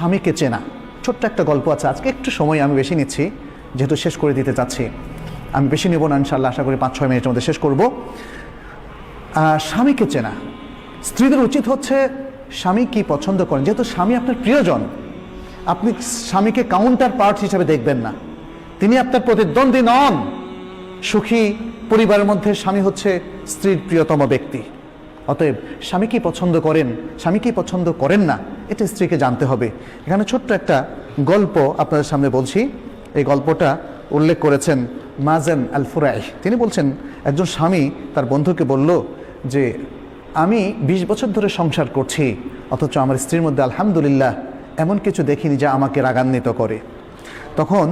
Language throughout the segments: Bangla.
স্বামীকে চেনা। ছোট্ট একটা গল্প আছে, আজকে একটু সময় আমি বেশি নিচ্ছি যেহেতু শেষ করে দিতে চাচ্ছি। আমি বেশি নেব না ইনশাআল্লাহ, আশা করি 5-6 মিনিটের মধ্যে শেষ করব। স্বামীকে চেনা, স্ত্রীদের উচিত হচ্ছে স্বামী কি পছন্দ করেন। যেহেতু স্বামী আপনার প্রিয়জন, আপনি স্বামীকে কাউন্টার পার্ট হিসেবে দেখবেন না, তিনি আপনার প্রতিদ্বন্দ্বী নন। সুখী পরিবারের মধ্যে স্বামী হচ্ছে স্ত্রীর প্রিয়তম ব্যক্তি। অতএব স্বামী কি পছন্দ করেন, স্বামী কি পছন্দ করেন না, এটা স্ত্রীকে জানতে হবে। এখানে ছোট্ট একটা গল্প আপনাদের সামনে বলছি। এই গল্পটা উল্লেখ করেছেন মাজান আল ফুরাই। তিনি বলছেন, একজন স্বামী তার বন্ধুকে বলল যে আমি 20 বছর ধরে সংসার করছি, অথচ আমার স্ত্রীর মধ্যে আলহামদুলিল্লাহ এমন কিছু দেখিনি যা আমাকে রাগান্বিত করে। তখন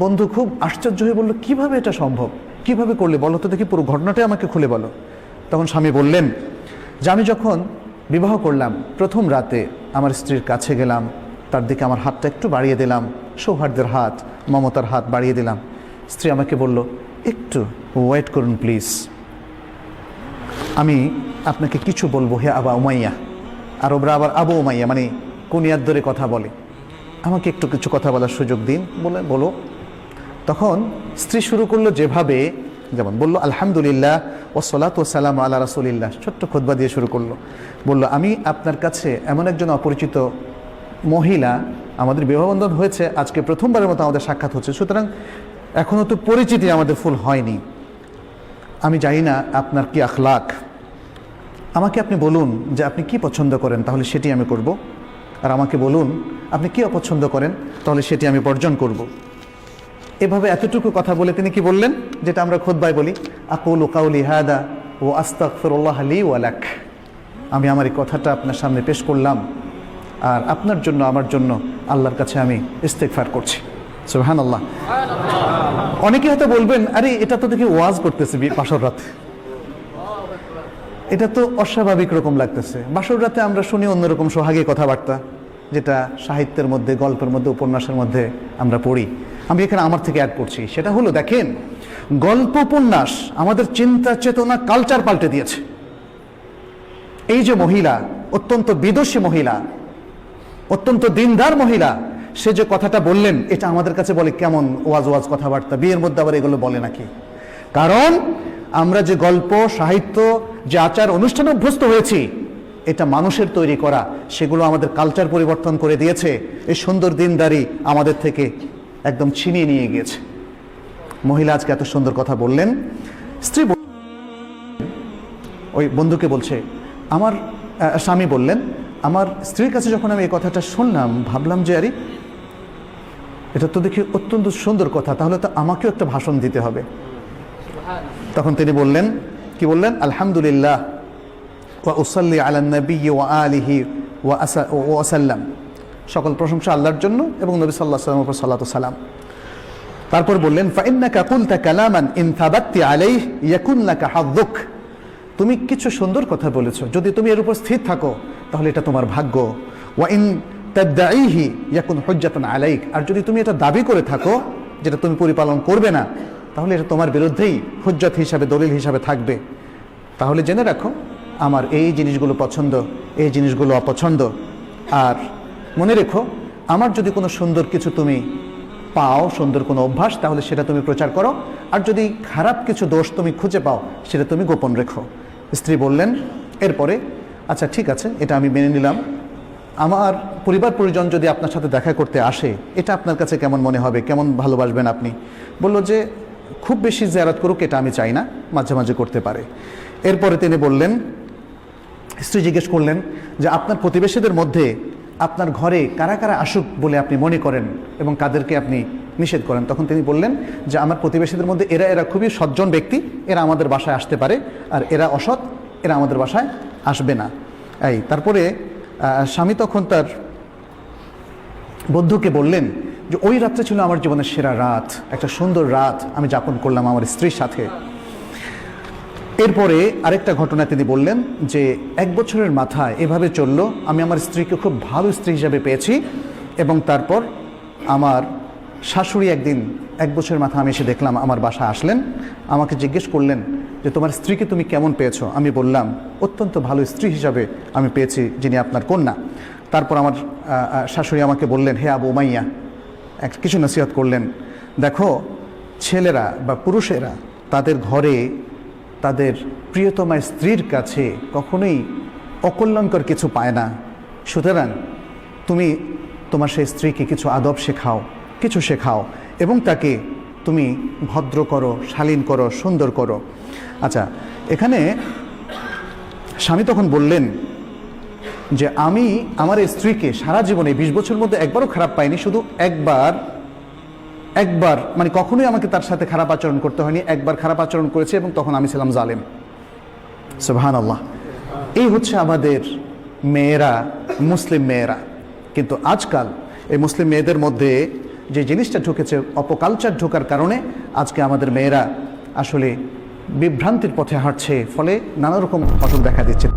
বন্ধু খুব আশ্চর্য হয়ে বলল, কিভাবে এটা সম্ভব, কিভাবে করলে বলো তো দেখি, পুরো ঘটনাটাই আমাকে খুলে বলো। তখন স্বামী বললেন যে আমি যখন বিবাহ করলাম, প্রথম রাতে আমার স্ত্রীর কাছে গেলাম, তার দিকে আমার হাতটা একটু বাড়িয়ে দিলাম, সৌহার্দ্যের হাত, মমতার হাত বাড়িয়ে দিলাম। স্ত্রী আমাকে বলল, একটু ওয়েট করুন প্লিজ, আমি আপনাকে কিছু বলবো হে আবা উমাইয়া। আরবরা আবার আবু উমাইয়া মানে কুনিয়ার ধরে কথা বলে, আমাকে একটু কিছু কথা বলার সুযোগ দিন, বলে বলো। তখন স্ত্রী শুরু করলো যেভাবে, যেমন বলল আলহামদুলিল্লাহ ওয়াসসালাতু ওয়াসসালামু আলা রাসূলিল্লাহ, ছোট্ট খুতবা দিয়ে শুরু করলো। বলল আমি আপনার কাছে এমন একজন অপরিচিত মহিলা, আমাদের বিবাহবন্ধন হয়েছে আজকে প্রথমবারের মতো আমাদের সাক্ষাৎ হচ্ছে, সুতরাং এখনও তো পরিচিতি আমাদের ফুল হয়নি, আমি জানি না আপনার কি আখলাক, আমাকে আপনি বলুন যে আপনি কি পছন্দ করেন, তাহলে সেটি আমি করব, আর আমাকে বলুন আপনি কি অপছন্দ করেন, তাহলে সেটি আমি বর্জন করব। এভাবে এতটুকু কথা বলে তিনি কি বললেন, যেটা আমরা খুতবায় বলি, আকুলু কাউলি হাদা ওয়া আস্তাগফিরুল্লাহ লি ওয়া লাক, আমি আমার এই কথাটা আপনার সামনে পেশ করলাম, আর আপনার জন্য আমার জন্য আল্লাহর কাছে আমি ইস্তেগফার করছি। সুবহানাল্লাহ। অনেকে হয়তো বলবেন, আরে এটা তো দেখি ওয়াজ করতেছে বাসর রাতে, এটা তো অস্বাভাবিক রকম লাগতেছে। বাসর রাতে আমরা শুনি অন্যরকম সোহাগী কথাবার্তা, যেটা সাহিত্যের মধ্যে, গল্পের মধ্যে, উপন্যাসের মধ্যে আমরা পড়ি। আমি এখানে আমার থেকে অ্যাড করছি, সেটা হলো দেখেন, গল্প উপন্যাস আমাদের চিন্তা চেতনা কালচার পাল্টে দিয়েছে। এই যে মহিলা, অত্যন্ত বিদুষী মহিলা, অত্যন্ত দিনদার মহিলা, সে যে কথাটা বললেন, এটা আমাদের কাছে বলে কেমন ওয়াজ ওয়াজ কথাবার্তা, বিয়ের মধ্যে আবার এগুলো বলে নাকি। কারণ আমরা যে গল্প, সাহিত্য, যে আচার অনুষ্ঠানে অভ্যস্ত হয়েছি, এটা মানুষের তৈরি করা, সেগুলো আমাদের কালচার পরিবর্তন করে দিয়েছে। এই সুন্দর দিনদারি আমাদের থেকে একদম ছিনিয়ে নিয়ে গিয়েছে। মহিলা আজকে এত সুন্দর কথা বললেন, স্ত্রী ওই বন্ধুকে বলছে, আমার স্বামী বললেন, আমার স্ত্রীর কাছে যখন আমি এই কথাটা শুনলাম, ভাবলাম যে আরে এটা তো দেখি অত্যন্ত সুন্দর কথা, তাহলে তো আমাকেও একটা ভাষণ দিতে হবে। তখন তিনি বললেন, কি বললেন, আলহামদুলিল্লাহ ওয়া উসাল্লি আলা নবী ওয়া আলিহি ওয়া সাল্লাম, সকল প্রশংসা আল্লাহর জন্য এবং নবী সাল্লাল্লাহু আলাইহি ওয়াসাল্লামের উপর সালাতু সালাম। তারপর বললেন, ফাইন্নাকা কুলতা কালামান ইন থাবাত্তি আলাইহি ইয়াকুন লাকা হাযুক, তুমি কিছু সুন্দর কথা বলেছো, যদি তুমি এর উপর স্থির থাকো তাহলে এটা তোমার ভাগ্য। ওয়া ইন তাদঈহি ইয়াকুন হুজ্জাতান আলাইক, আর যদি তুমি এটা দাবি করে থাকো যেটা তুমি পরিপালন করবে না, তাহলে এটা তোমার বিরুদ্ধেই হুজ্জত হিসাবে, দলিল হিসাবে থাকবে। তাহলে জেনে রাখো আমার এই জিনিসগুলো পছন্দ, এই জিনিসগুলো অপছন্দ, আর মনে রেখো আমার যদি কোনো সুন্দর কিছু তুমি পাও, সুন্দর কোনো অভ্যাস, তাহলে সেটা তুমি প্রচার করো, আর যদি খারাপ কিছু দোষ তুমি খুঁজে পাও সেটা তুমি গোপন রেখো। স্ত্রী বললেন এরপরে, আচ্ছা ঠিক আছে, এটা আমি মেনে নিলাম, আমার পরিবার পরিজন যদি আপনার সাথে দেখা করতে আসে, এটা আপনার কাছে কেমন মনে হবে, কেমন ভালোবাসবেন আপনি? বলল যে খুব বেশি জিয়ারত করুক এটা আমি চাই না, মাঝে মাঝে করতে পারে। এরপরে তিনি বললেন, স্ত্রী জিজ্ঞেস করলেন যে আপনার প্রতিবেশীদের মধ্যে আপনার ঘরে কারা কারা আসুক বলে আপনি মনে করেন এবং কাদেরকে আপনি নিষেধ করেন? তখন তিনি বললেন যে আমার প্রতিবেশীদের মধ্যে এরা খুবই সজ্জন ব্যক্তি, এরা আমাদের বাসায় আসতে পারে, আর এরা অসৎ, এরা আমাদের বাসায় আসবে না। এই তারপরে স্বামী তখন তার বন্ধুকে বললেন যে ওই রাতটা ছিল আমার জীবনের সেরা রাত, একটা সুন্দর রাত আমি যাপন করলাম আমার স্ত্রীর সাথে। এরপরে আরেকটা ঘটনা তিনি বললেন যে 1 বছরের মাথায় এভাবে চললো, আমি আমার স্ত্রীকে খুব ভালো স্ত্রী হিসাবে পেয়েছি, এবং তারপর আমার শাশুড়ি একদিন 1 বছরের মাথা আমি এসে দেখলাম আমার বাসায় আসলেন, আমাকে জিজ্ঞেস করলেন যে তোমার স্ত্রীকে তুমি কেমন পেয়েছো? আমি বললাম অত্যন্ত ভালো স্ত্রী হিসাবে আমি পেয়েছি, যিনি আপনার কন্যা। তারপর আমার শাশুড়ি আমাকে বললেন, হে আবু উমাইয়া, কিছু নসিহত করলেন। দেখো, ছেলেরা বা পুরুষেরা তাদের ঘরে তাদের প্রিয়তমা স্ত্রীর কাছে কখনোই অকল্যাণকর কিছু পায় না। সুতরাং তুমি তোমার সেই স্ত্রীকে কিছু আদব শেখাও, কিছু শেখাও, এবং তাকে তুমি ভদ্র করো, শালীন করো, সুন্দর করো। আচ্ছা, এখানে স্বামী তখন বললেন যে আমি আমার স্ত্রীকে সারা জীবনে 20 বছর মধ্যে একবারও খারাপ পাইনি, শুধু একবার মানে কখনোই আমাকে তার সাথে খারাপ আচরণ করতে হয়নি, একবার খারাপ আচরণ করেছে এবং তখন আমি ছিলাম জালেম। সুবহানাল্লাহ। এই হচ্ছে আমাদের মেয়েরা, মুসলিম মেয়েরা। কিন্তু আজকাল এই মুসলিম মেয়েদের মধ্যে যে জিনিসটা ঢুকেছে, অপকালচার ঢোকার কারণে আজকে আমাদের মেয়েরা আসলে বিভ্রান্তির পথে হাঁটছে, ফলে নানা রকম ঘটনা দেখা দিচ্ছে।